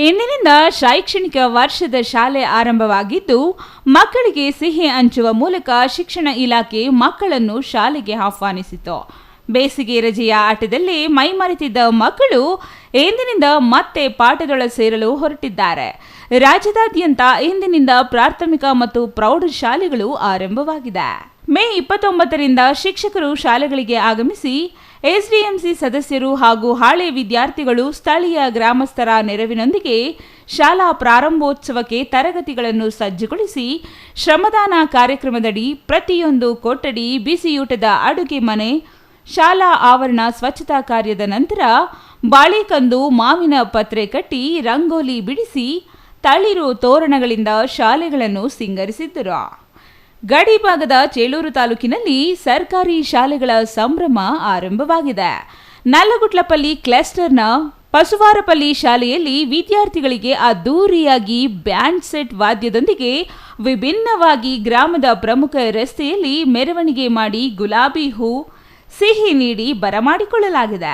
ಇಂದಿನಿಂದ ಶೈಕ್ಷಣಿಕ ವರ್ಷದ ಶಾಲೆ ಆರಂಭವಾಗಿದ್ದು, ಮಕ್ಕಳಿಗೆ ಸಿಹಿ ಹಂಚುವ ಮೂಲಕ ಶಿಕ್ಷಣ ಇಲಾಖೆ ಮಕ್ಕಳನ್ನು ಶಾಲೆಗೆ ಆಹ್ವಾನಿಸಿತು. ಬೇಸಿಗೆ ರಜೆಯ ಆಟದಲ್ಲಿ ಮೈಮರೆತಿದ್ದ ಮಕ್ಕಳು ಇಂದಿನಿಂದ ಮತ್ತೆ ಪಾಠದೊಳ ಸೇರಲು ಹೊರಟಿದ್ದಾರೆ. ರಾಜ್ಯದಾದ್ಯಂತ ಇಂದಿನಿಂದ ಪ್ರಾಥಮಿಕ ಮತ್ತು ಪ್ರೌಢಶಾಲೆಗಳು ಆರಂಭವಾಗಿದೆ. ಮೇ 29ರಿಂದ ಶಿಕ್ಷಕರು ಶಾಲೆಗಳಿಗೆ ಆಗಮಿಸಿ ಎಸ್ಡಿಎಂಸಿ ಸದಸ್ಯರು ಹಾಗೂ ಹಾಳೆ ವಿದ್ಯಾರ್ಥಿಗಳು ಸ್ಥಳೀಯ ಗ್ರಾಮಸ್ಥರ ನೆರವಿನೊಂದಿಗೆ ಶಾಲಾ ಪ್ರಾರಂಭೋತ್ಸವಕ್ಕೆ ತರಗತಿಗಳನ್ನು ಸಜ್ಜುಗೊಳಿಸಿ ಶ್ರಮದಾನ ಕಾರ್ಯಕ್ರಮದಡಿ ಪ್ರತಿಯೊಂದು ಕೊಠಡಿ, ಬಿಸಿಯೂಟದ ಅಡುಗೆ ಮನೆ, ಶಾಲಾ ಆವರಣ ಸ್ವಚ್ಛತಾ ಕಾರ್ಯದ ನಂತರ ಬಾಳೆಕಂದು, ಮಾವಿನ ಪತ್ರೆ ಕಟ್ಟಿ ರಂಗೋಲಿ ಬಿಡಿಸಿ ತಳಿರು ತೋರಣಗಳಿಂದ ಶಾಲೆಗಳನ್ನು ಸಿಂಗರಿಸಿದ್ದರು. ಗಡಿ ಭಾಗದ ಚೇಳೂರು ತಾಲೂಕಿನಲ್ಲಿ ಸರ್ಕಾರಿ ಶಾಲೆಗಳ ಸಂಭ್ರಮ ಆರಂಭವಾಗಿದೆ. ನಲ್ಲಗುಟ್ಲಪಲ್ಲಿ ಕ್ಲಸ್ಟರ್ನ ಪಸುವಾರಪಲ್ಲಿ ಶಾಲೆಯಲ್ಲಿ ವಿದ್ಯಾರ್ಥಿಗಳಿಗೆ ಅದ್ದೂರಿಯಾಗಿ ಬ್ಯಾಂಡ್ ಸೆಟ್ ವಾದ್ಯದೊಂದಿಗೆ ವಿಭಿನ್ನವಾಗಿ ಗ್ರಾಮದ ಪ್ರಮುಖ ರಸ್ತೆಯಲ್ಲಿ ಮೆರವಣಿಗೆ ಮಾಡಿ ಗುಲಾಬಿ ಹೂ, ಸಿಹಿ ನೀಡಿ ಬರಮಾಡಿಕೊಳ್ಳಲಾಗಿದೆ.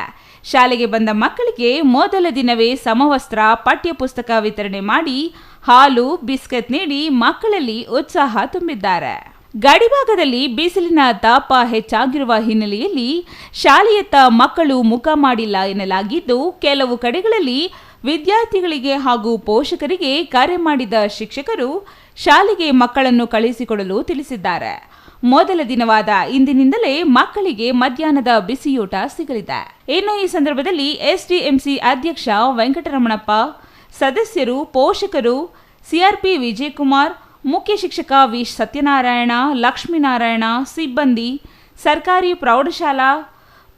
ಶಾಲೆಗೆ ಬಂದ ಮಕ್ಕಳಿಗೆ ಮೊದಲ ದಿನವೇ ಸಮವಸ್ತ್ರ, ಪಠ್ಯಪುಸ್ತಕ ವಿತರಣೆ ಮಾಡಿ ಹಾಲು, ಬಿಸ್ಕೆಟ್ ನೀಡಿ ಮಕ್ಕಳಲ್ಲಿ ಉತ್ಸಾಹ ತುಂಬಿದ್ದಾರೆ. ಗಡಿಭಾಗದಲ್ಲಿ ಬಿಸಿಲಿನ ತಾಪ ಹೆಚ್ಚಾಗಿರುವ ಹಿನ್ನೆಲೆಯಲ್ಲಿ ಶಾಲೆಯತ್ತ ಮಕ್ಕಳು ಮುಖ ಮಾಡಿಲ್ಲ ಎನ್ನಲಾಗಿದ್ದು, ಕೆಲವು ಕಡೆಗಳಲ್ಲಿ ವಿದ್ಯಾರ್ಥಿಗಳಿಗೆ ಹಾಗೂ ಪೋಷಕರಿಗೆ ಕರೆ ಮಾಡಿದ ಶಿಕ್ಷಕರು ಶಾಲೆಗೆ ಮಕ್ಕಳನ್ನು ಕಳುಹಿಸಿಕೊಡಲು ತಿಳಿಸಿದ್ದಾರೆ. ಮೊದಲ ದಿನವಾದ ಇಂದಿನಿಂದಲೇ ಮಕ್ಕಳಿಗೆ ಮಧ್ಯಾಹ್ನದ ಬಿಸಿಯೂಟ ಸಿಗಲಿದೆ. ಇನ್ನು ಈ ಸಂದರ್ಭದಲ್ಲಿ ಎಸ್ಡಿಎಂಸಿ ಅಧ್ಯಕ್ಷ ವೆಂಕಟರಮಣಪ್ಪ, ಸದಸ್ಯರು, ಪೋಷಕರು, ಸಿಆರ್ಪಿ ವಿಜಯಕುಮಾರ್, ಮುಖ್ಯ ಶಿಕ್ಷಕ ವಿ ಸತ್ಯನಾರಾಯಣ, ಲಕ್ಷ್ಮೀನಾರಾಯಣ, ಸಿಬ್ಬಂದಿ, ಸರ್ಕಾರಿ ಪ್ರೌಢಶಾಲಾ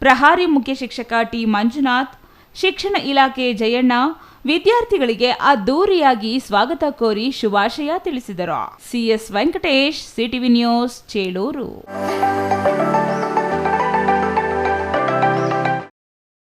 ಪ್ರಹಾರಿ ಮುಖ್ಯ ಶಿಕ್ಷಕ ಟಿ ಮಂಜುನಾಥ್, ಶಿಕ್ಷಣ ಇಲಾಖೆ ಜಯಣ್ಣ ವಿದ್ಯಾರ್ಥಿಗಳಿಗೆ ಅದ್ದೂರಿಯಾಗಿ ಸ್ವಾಗತ ಕೋರಿ ಶುಭಾಶಯ ತಿಳಿಸಿದರು. CS Venkatesh, CTV news, Chelur.